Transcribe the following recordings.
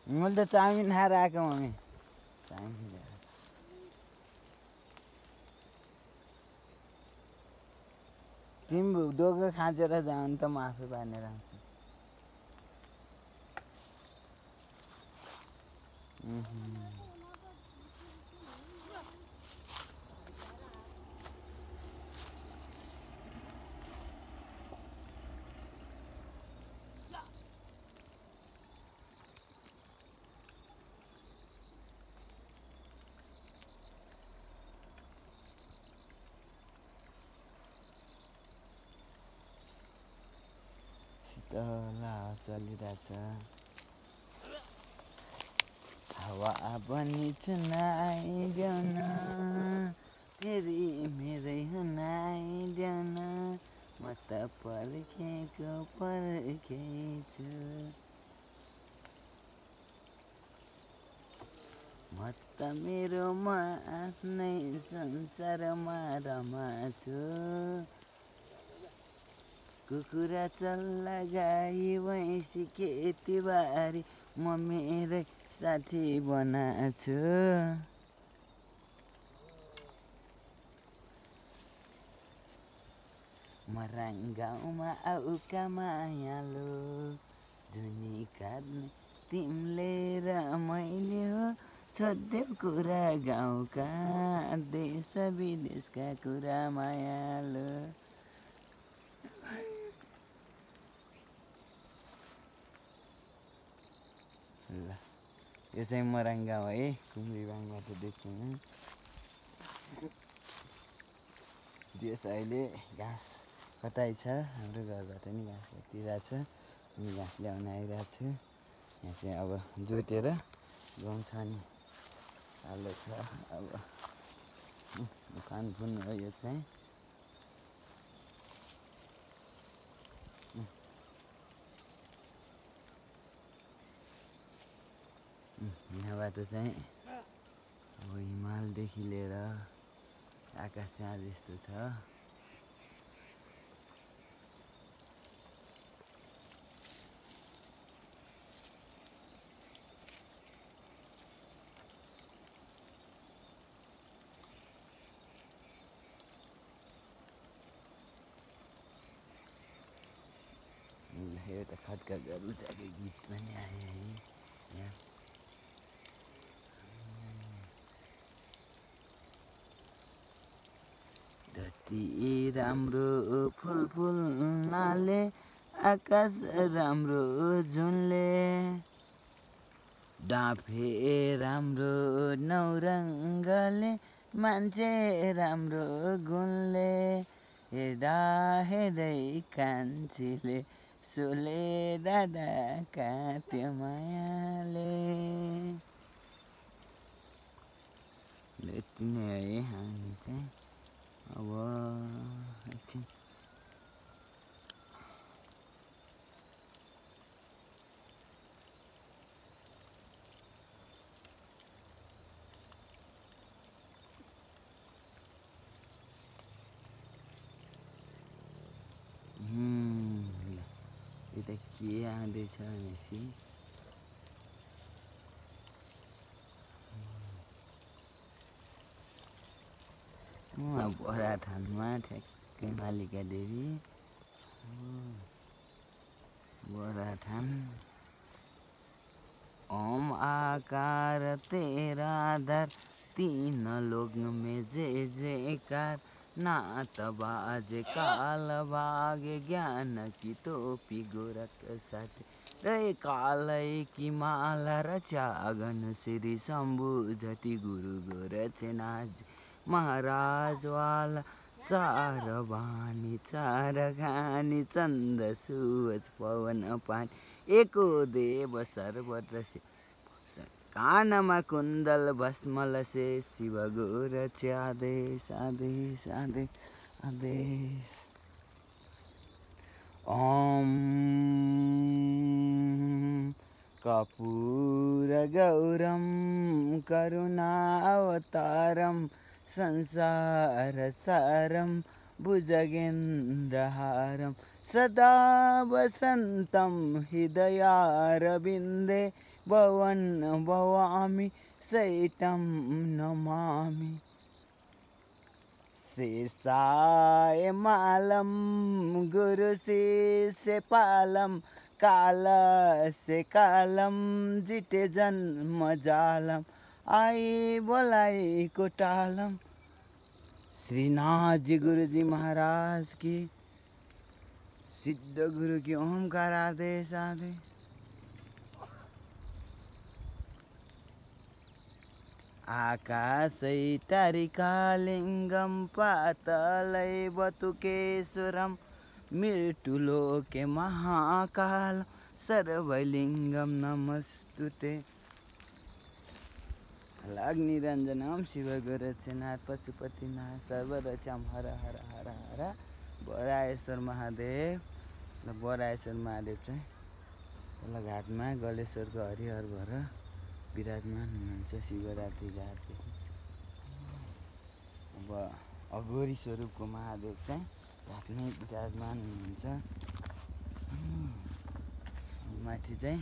मैले त चाउमिन खाएर आएको मम्मी चाउमिन तिमी डोको खाँचेर जाऊ नि त म आफै बाँधेर आउँछु शीतला चलिरहेछ हावा पनि सुनाइदेऊ न फेरि मेरै हुनाइदेऊ न म त पर्खेको पर्खेछु म त मेरोमा आफ्नै संसारमा रमाछु कुखुरा चल्ला गाई भैँसी खेतीबारी म मेरै साथी बनाछु मराङ गाउँमा आउका मायालो जुनी काट्ने तिमीले र मैले हो छोड्देऊ कुरा गाउँका देश विदेशका कुरा मायालो ल यो चाहिँ मराङ गाउँ है कुम्रीबाङबाट देखिनु देश अहिले घाँस कटाइ छ हाम्रो घरबाट नि घाँस कटिरहेछ अनि घाँस ल्याउन आइरहेको छु यहाँ चाहिँ अब जोतेर गहुँ छ नि हालो छ अब खानपुन हो यो चाहिँ यहाँबाट चाहिँ अब हिमालदेखि लिएर आकाश चाहिँ यस्तो छ यो त खड्का गरुचाको गीत पनि आयो है यहाँ धरती राम्रो फुल फुल्नाले आकाश राम्रो जुनले डाँफे राम्रो नौरङ्गले मान्छे राम्रो गुणले हेर्दा हेर्दै कान्छीले सोले दादा काट्यो मायाले यति नै है हामी चाहिँ अब एकछिन यता के आउँदैछ भनेपछि बराठानमा ठ्याक्कै मालिका देवी बराठान ओम आकार तेरा आधार तीन लोक में जय जयकार नाथ बाजे काल बागे ज्ञान की टोपी गोरख साथे रे कालै की माला रचा गण श्री शंभु जति गुरु गोरखनाथ महाराज वाला चार बानी चार खानी चंद सूरज पवन पानी एको देव सर्वत्र से कानमा कुंडल भस्मल से शिव गोरख आदेश आदेश आदेश आदेश ओम कर्पूर गौरम करुणावतारम संसार सारम भुजगेन्द्रहारं सदा वसन्तं हृदयारविन्दे भवामि सहितं नमामि शेषाय मालं गुरुशिष्यपालं कालस्य कालं जिते जन्मजालम् आई बोलाई कोटालम। श्रीनाथ जी गुरु जी महाराज की, सिद्ध गुरु की ओमकार आदेश आदि। आकाशै तारिकालिङ्गं पातलै बतुकेश्वरं मृत्युलोके महाकाल सर्वलिङ्गं नमस्तुते। अग्निरञ्जनम शिवगुरुनाथ पशुपतिनाथ सर्वरक्षाम हर हर हर हर बराएश्वर महादेव। बराएश्वर महादेव चाहिँ तल घाटमा गलेश्वरको हरिहर भएर विराजमान हुनुहुन्छ शिवरात्रि घाटदेखि। अब अघोरी स्वरूपको महादेव चाहिँ घाटमै विराजमान हुनुहुन्छ। माथि चाहिँ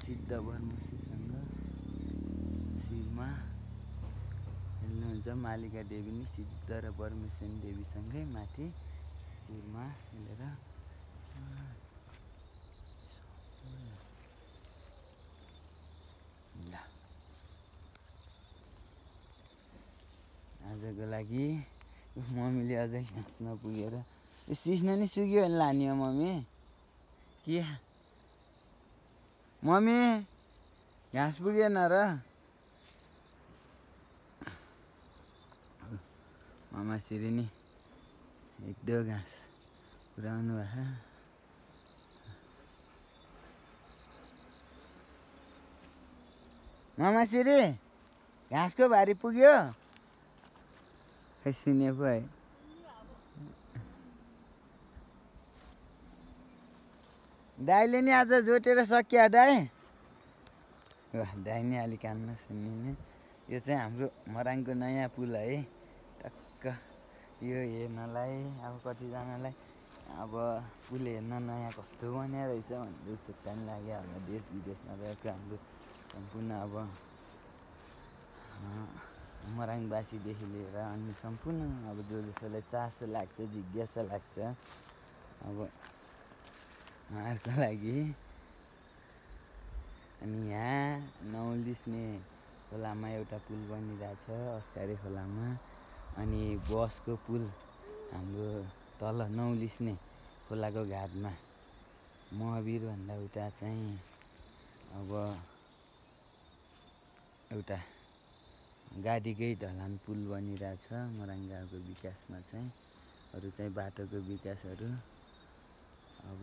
सिद्ध ब्रह्मशीसँग शिवमा हेर्नुहुन्छ मालिका देवी नि सिद्ध र परमेश्वरी देवीसँगै माथि शिवमा हेरेर आजको लागि मम्मीले अझै घाँस नपुगेर यो सिस्नो नि सुक्यो भने लाने हो मम्मी के मम्मी घाँस पुगेन र मामाश्री नि एक दो घाँस पुऱ्याउनु भएको। मामाश्री घाँसको भारी पुग्यो खै सुने पो है। दाइले नि आज जोतेर सकिया दाइ। दाइ नि अलिक कान्न सुन्ने। यो चाहिँ हाम्रो मराङको नयाँ पुल है। टक्क यो हेर्नलाई अब कतिजनालाई अब पुल हेर्न नयाँ कस्तो बनिया रहेछ भनेर उत्सुकता नि लाग्यो होला देश विदेशमा रहेको हाम्रो सम्पूर्ण अब मराङवासीदेखि लिएर अनि सम्पूर्ण अब जो जसलाई चासो लाग्छ जिज्ञासा लाग्छ अब उहाँहरूको लागि। अनि यहाँ नौलिस्ने खोलामा एउटा पुल बनिरहेछ अस्कारे खोलामा। अनि बसको पुल हाम्रो तल नौलिस्ने खोलाको घाटमा महावीरभन्दा उता चाहिँ अब एउटा गाडीकै ढलान पुल बनिरहेछ मराङ गाउँको विकासमा चाहिँ। अरू चाहिँ बाटोको विकासहरू अब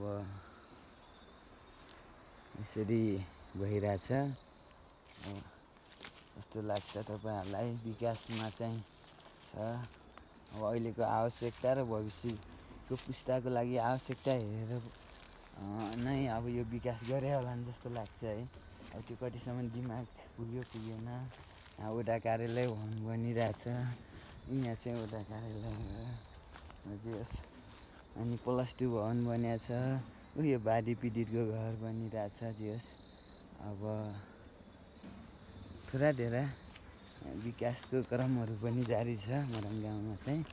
यसरी भइरहेछ। कस्तो लाग्छ तपाईँहरूलाई विकासमा चाहिँ छ अब अहिलेको आवश्यकता र भविष्यको पुस्ताको लागि आवश्यकता हेरेर नै अब यो विकास गरे होला जस्तो लाग्छ है। अब त्यो कतिसम्म दिमाग पुग्यो पुगेन। यहाँ वडा कार्यालय भवन बनिरहेछ। यहाँ चाहिँ वडा कार्यालय हजुर। अनि +2 भवन बनिएको छ। उयो बाढी पीडितको घर बनिरहेछ जियोस्। अब थोडा धेरै विकासको क्रमहरू पनि जारी छ मराङ गाउँमा चाहिँ।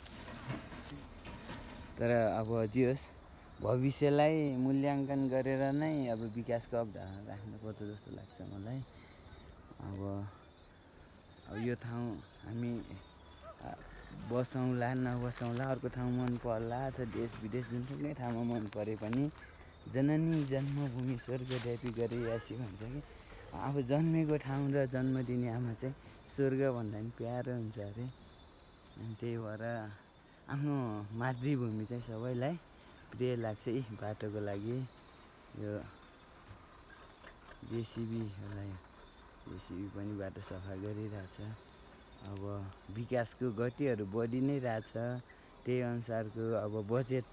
तर अब जियोस् भविष्यलाई मूल्याङ्कन गरेर नै अब विकासको अवधारणा राख्नुपर्छ जस्तो लाग्छ मलाई। अब यो ठाउँ हामी बसौँला नबसौँला अर्को ठाउँ मन पर्ला अथवा देश विदेश जुनसुकै ठाउँमा मन परे पनि जननी जन्मभूमि स्वर्गद्यापी गरियासी भन्छ कि अब जन्मेको ठाउँ र जन्म दिने आमा चाहिँ स्वर्गभन्दा पनि प्यारो हुन्छ अरे। अनि त्यही भएर आफ्नो मातृभूमि चाहिँ सबैलाई प्रिय लाग्छ। बाटोको लागि यो जेसिबी पनि बाटो सफा गरिरहेछ। अब विकासको गतिहरू बढी नै रहेछ। त्यही अनुसारको अब बजेट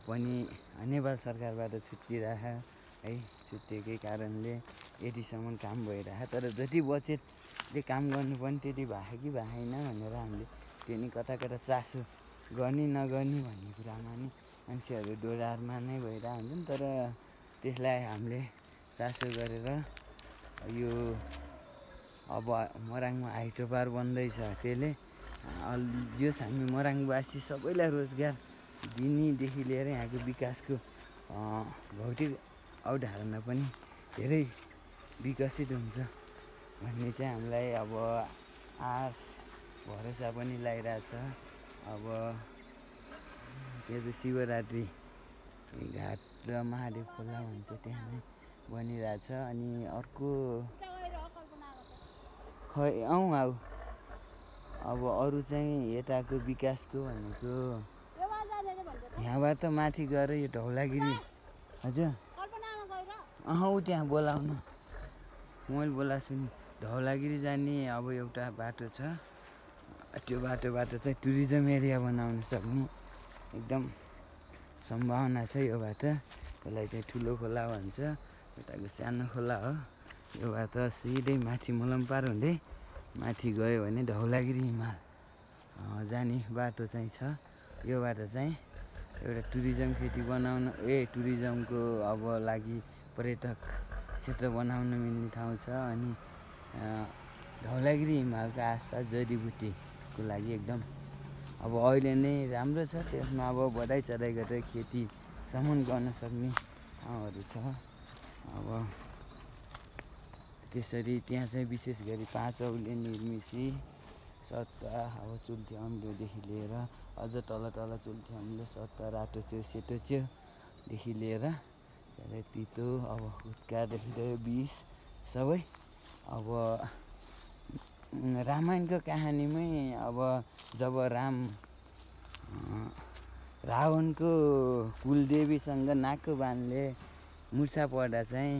पनि नेपाल सरकारबाट छुट्टिरह है। छुट्टिएकै कारणले यतिसम्म काम भइरह। तर जति बजेटले काम गर्नु पनि त्यति भयो कि भएन भनेर हामीले त्यो नि कता कता चासो गर्ने नगर्ने भन्ने कुरामा नि मान्छेहरू दोधारमा नै भइरहेको हुन्छन्। तर त्यसलाई हामीले चासो गरेर यो अब मराङमा हाइड्रो पावर बन्दैछ, त्यसले जस हामी मराङवासी सबैलाई रोजगार दिनेदेखि लिएर यहाँको विकासको भौतिक अवधारणा पनि धेरै विकसित हुन्छ भन्ने चाहिँ हामीलाई अब आश भरोसा पनि लागिरहेछ। अब त्यो चाहिँ शिवरात्रि घाट र महादेव खोला भन्छ त्यहाँ नै बनिरहेछ। अनि अर्को खै आऊ अब अरू चाहिँ यताको विकासको भनेको यहाँबाट माथि गएर यो ढौलागिरी हजुर ऊ त्यहाँ बोलाउनु मैले बोलाएको छु नि। ढौलागिरी जाने अब एउटा बाटो छ, त्यो बाटोबाट चाहिँ टुरिज्म एरिया बनाउन सक्ने एकदम सम्भावना छ। यो बाटो त्यसलाई चाहिँ ठुलो खोला भन्छ, यताको सानो खोला हो। यो बाटो सिधै माथि मलमपार हुँदै माथि गयो भने ढौलागिरी हिमाल जाने बाटो चाहिँ छ। यो बाटो चाहिँ एउटा टुरिज्म खेती बनाउन टुरिज्मको अब लागि पर्यटक क्षेत्र बनाउन मिल्ने ठाउँ छ। अनि ढौलागिरी हिमालको आसपास जडीबुटीको लागि एकदम अब अहिले नै राम्रो छ। त्यसमा अब बढाइ चढाइ गरेर खेतीसम्म गर्न सक्ने ठाउँहरू छ। अब त्यसरी त्यहाँ चाहिँ विशेष गरी 5 औले निर्मिसी सतुवा अब चुल्ठी अम्लोदेखि लिएर अझ तल चुल्ठी अम्लो सतुवा रातो च्याउ सेतो च्याउदेखि लिएर धेरै तितो अब गुट्कादेखि लिएर विष सबै अब रामायणको कहानीमै अब जब रावणको कुलदेवीसँग नागको बाणले मुर्छा पर्दा चाहिँ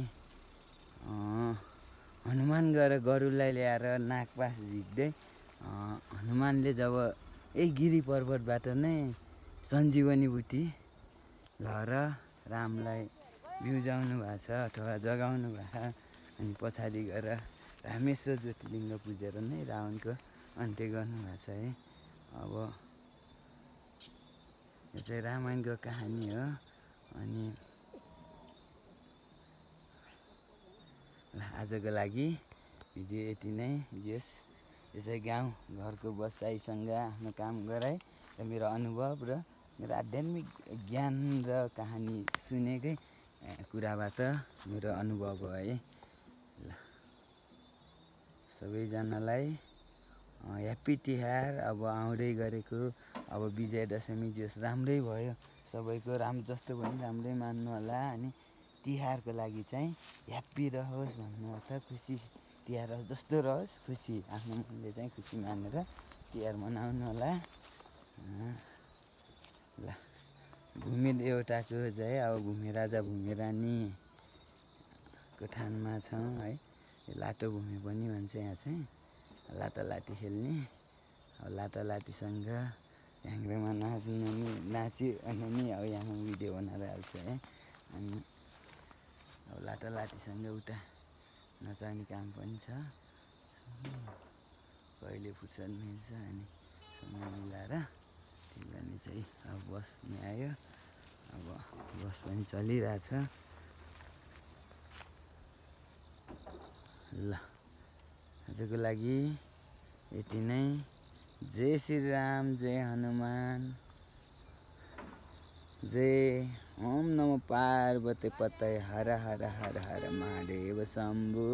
हनुमान गएर गरुडलाई ल्याएर नागपास झिक्दै हनुमानले जब गिरी पर्वतबाट नै सञ्जीवनी बुटी लहर रामलाई बिउजाउनु भएको छ अथवा जगाउनु भएको छ। अनि पछाडि गएर रामेश्वर ज्योतिलिङ्ग पुजेर नै रावणको अन्त्य गर्नुभएको छ है। अब यो चाहिँ रामायणको कहानी हो। अनि आजको लागि भिडियो यति नै। यो चाहिँ गाउँ घरको बसाइसँग आफ्नो काम गराएँ र मेरो अनुभव र मेरो आध्यात्मिक ज्ञान र कहानी सुनेकै कुराबाट मेरो अनुभव हो है। ल सबैजनालाई ह्याप्पी तिहार। अब आउँदै गरेको अब विजयादशमी जस राम्रै भयो, सबैको जस्तो पनि राम्रै मान्नु होला। अनि तिहारको लागि चाहिँ ह्याप्पी रहोस् भन्नु अर्थ खुसी तिहार जस्तो रहोस्, खुसी आफ्नो मनले चाहिँ खुसी मानेर तिहार मनाउनु होला। ल भूमि देउताको जय। अब भूमि राजा भूमि रानीको थानमा छौँ है। लाटो भूमि पनि भन्छ यहाँ चाहिँ लाटालाटी खेल्ने। अब लाटालाटीसँग ह्याङ्ग्रोमा नाच्यो अनि नि अब यहाँ भिडियो बनाएर हाल्छ है। अनि अब लाटालाटीसँग उता नचाउने काम पनि छ। कहिले फुर्सद मिल्छ अनि समय मिलाएर त्यो गर्ने चाहिँ अब बस्ने आयो। अब बस पनि चलिरहेछ। ल आजको लागि यति नै। जय श्री राम, जय हनुमान, जय ओम नमो पार्वती पतये हर हर हर हर महादेव शम्भु।